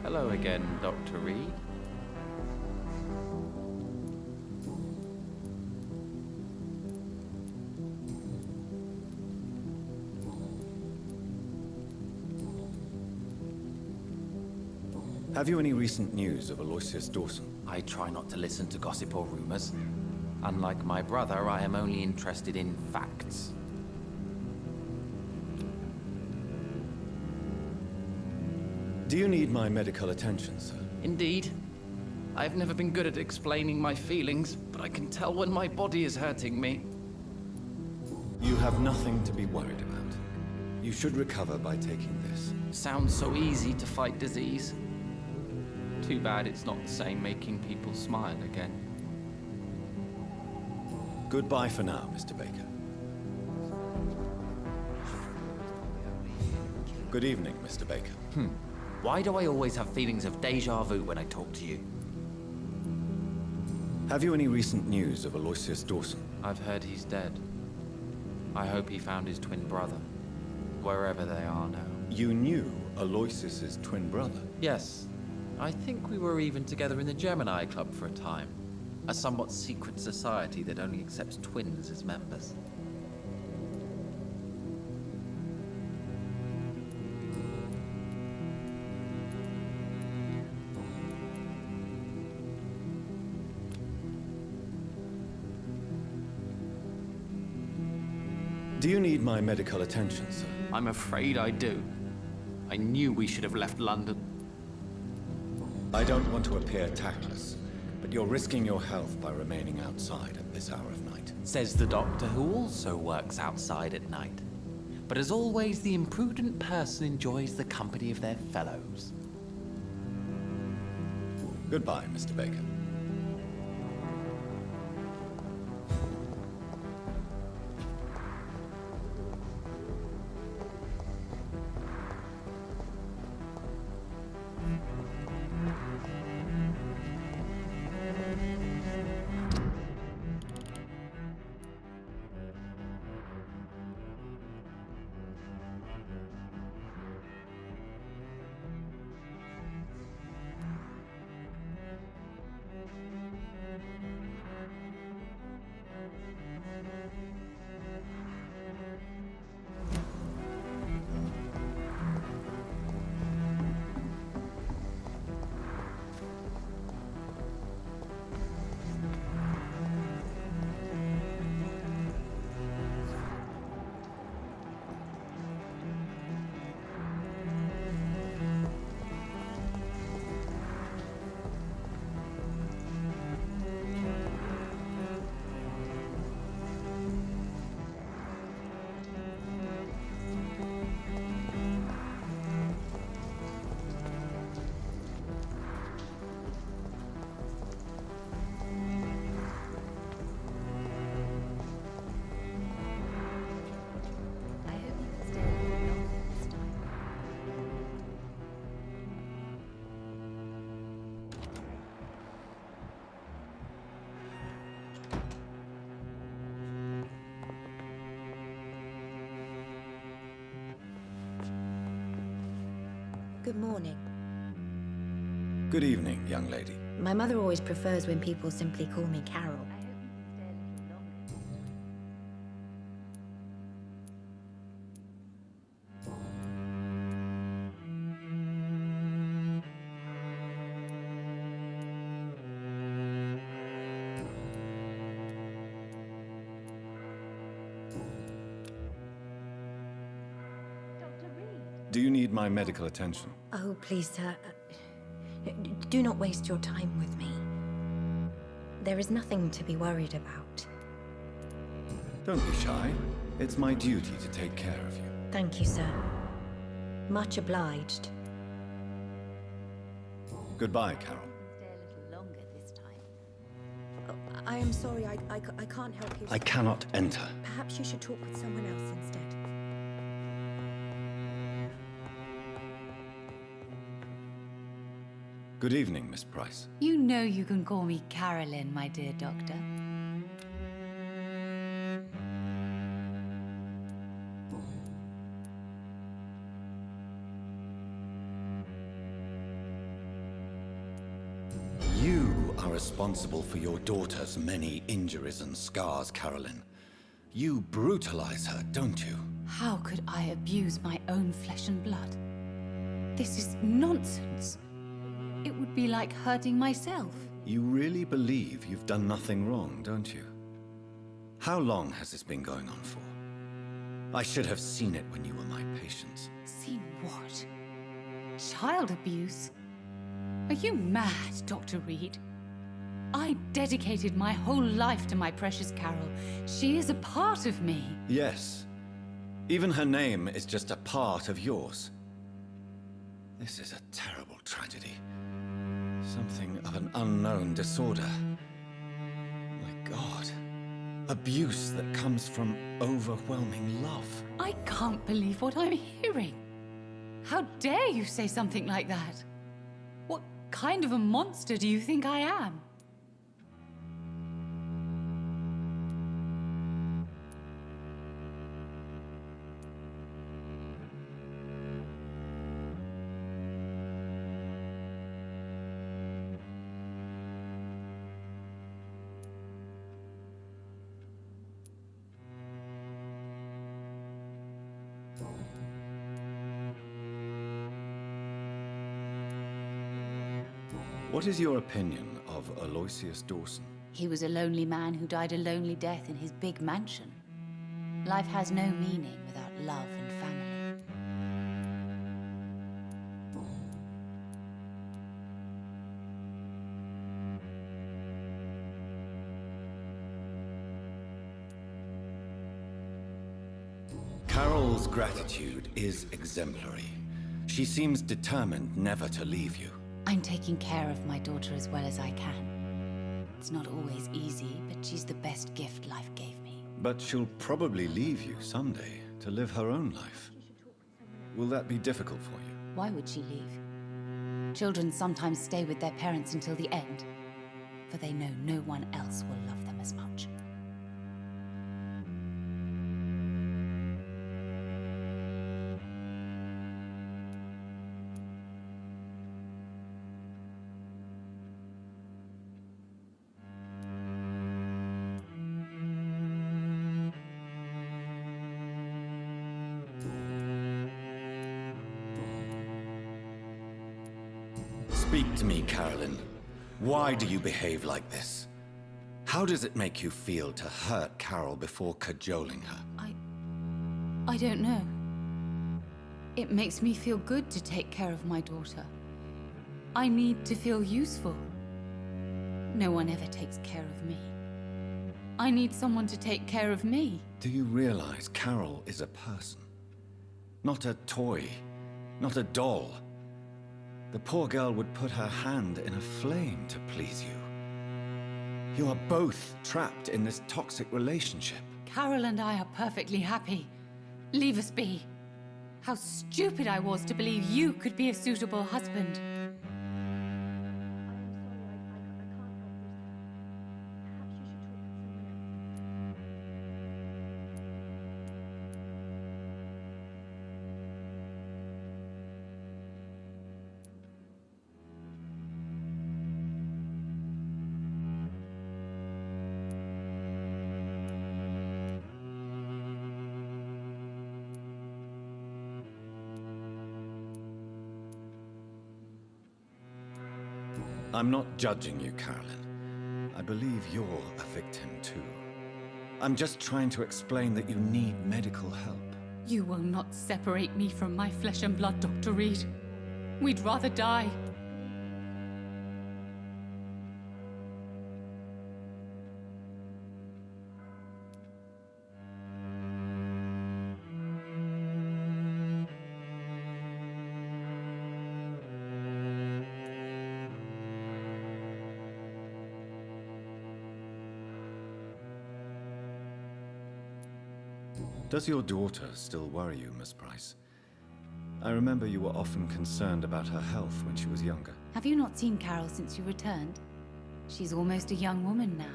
Hello again, Dr. Reed. Have you any recent news of Aloysius Dawson? I try not to listen to gossip or rumors. Unlike my brother, I am only interested in facts. Do you need my medical attention, sir? Indeed. I've never been good at explaining my feelings, but I can tell when my body is hurting me. You have nothing to be worried about. You should recover by taking this. Sounds so easy to fight disease. Too bad it's not the same making people smile again. Goodbye for now, Mr. Baker. Good evening, Mr. Baker. Why do I always have feelings of déjà vu when I talk to you? Have you any recent news of Aloysius Dawson? I've heard he's dead. I hope he found his twin brother, wherever they are now. You knew Aloysius's twin brother? Yes. I think we were even together in the Gemini Club for a time. A somewhat secret society that only accepts twins as members. Do you need my medical attention, sir? I'm afraid I do. I knew we should have left London. I don't want to appear tactless, but you're risking your health by remaining outside at this hour of night. Says the doctor who also works outside at night. But as always, the imprudent person enjoys the company of their fellows. Goodbye, Mr. Baker. Good morning. Good evening, young lady. My mother always prefers when people simply call me Carol. Do you need my medical attention? Oh, please, sir. Do not waste your time with me. There is nothing to be worried about. Don't be shy. It's my duty to take care of you. Thank you, sir. Much obliged. Goodbye, Carol. Stay a little longer this time. Oh, I am sorry, I can't help you. I cannot enter. Perhaps you should talk with someone else instead. Good evening, Miss Price. You know you can call me Carolyn, my dear doctor. responsible for your daughter's many injuries and scars, Carolyn. You brutalize her, don't you? How could I abuse my own flesh and blood? This is nonsense. It would be like hurting myself. You really believe you've done nothing wrong, don't you? How long has this been going on for? I should have seen it when you were my patient. See what? Child abuse? Are you mad, Dr. Reed? I dedicated my whole life to my precious Carol. She is a part of me. Yes. Even her name is just a part of yours. This is a terrible tragedy. Something of an unknown disorder. My God. Abuse that comes from overwhelming love. I can't believe what I'm hearing. How dare you say something like that? What kind of a monster do you think I am? What is your opinion of Aloysius Dawson? He was a lonely man who died a lonely death in his big mansion. Life has no meaning without love and family. Carol's gratitude is exemplary. She seems determined never to leave you. I'm taking care of my daughter as well as I can. It's not always easy, but she's the best gift life gave me. But she'll probably leave you someday to live her own life. Will that be difficult for you? Why would she leave? Children sometimes stay with their parents until the end, for they know no one else will love them as much. Speak to me, Carolyn. Why do you behave like this? How does it make you feel to hurt Carol before cajoling her? I don't know. It makes me feel good to take care of my daughter. I need to feel useful. No one ever takes care of me. I need someone to take care of me. Do you realize Carol is a person? Not a toy, not a doll. The poor girl would put her hand in a flame to please you. You are both trapped in this toxic relationship. Carol and I are perfectly happy. Leave us be. How stupid I was to believe you could be a suitable husband. I'm not judging you, Carolyn. I believe you're a victim too. I'm just trying to explain that you need medical help. You will not separate me from my flesh and blood, Dr. Reed. We'd rather die. Does your daughter still worry you, Miss Price? I remember you were often concerned about her health when she was younger. Have you not seen Carol since you returned? She's almost a young woman now.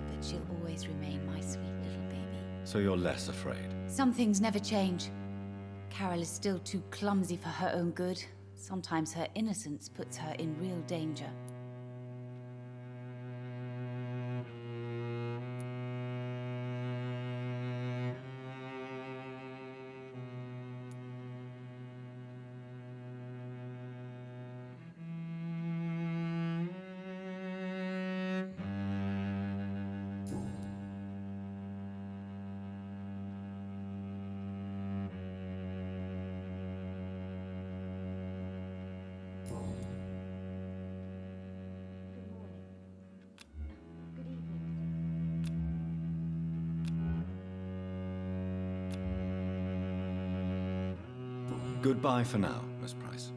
But she'll always remain my sweet little baby. So you're less afraid? Some things never change. Carol is still too clumsy for her own good. Sometimes her innocence puts her in real danger. Goodbye for now, Miss Price.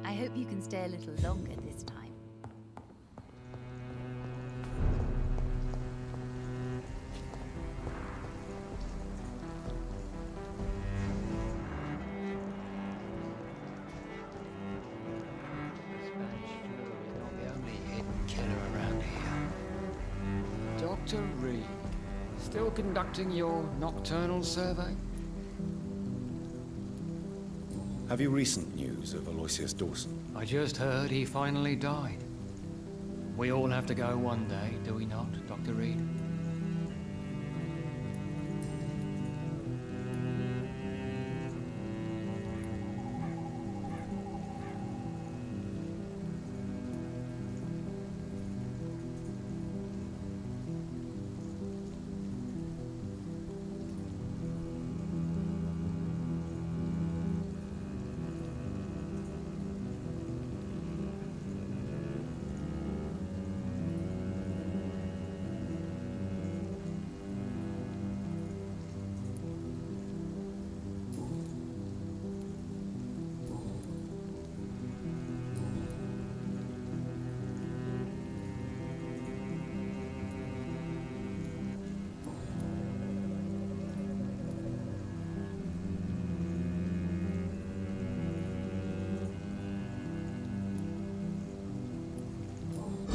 I hope you can stay a little longer this time. Spanish Fury is not the only hidden killer around here. Dr. Reed, still conducting your nocturnal survey? Have you recent news of Aloysius Dawson? I just heard he finally died. We all have to go one day, do we not, Dr. Reed?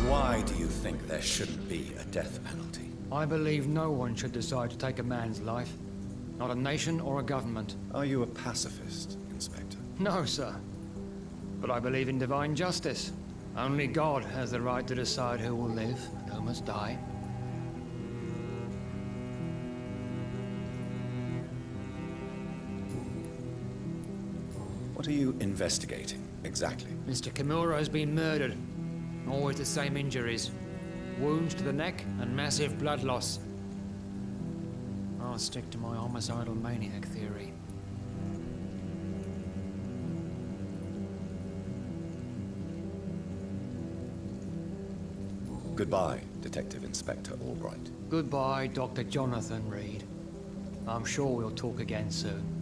Why do you think there shouldn't be a death penalty? I believe no one should decide to take a man's life. Not a nation or a government. Are you a pacifist, Inspector? No, sir. But I believe in divine justice. Only God has the right to decide who will live and who must die. What are you investigating, exactly? Mr. Kimura has been murdered. Always the same injuries. Wounds to the neck and massive blood loss. I'll stick to my homicidal maniac theory. Goodbye, Detective Inspector Albright. Goodbye, Dr. Jonathan Reed. I'm sure we'll talk again soon.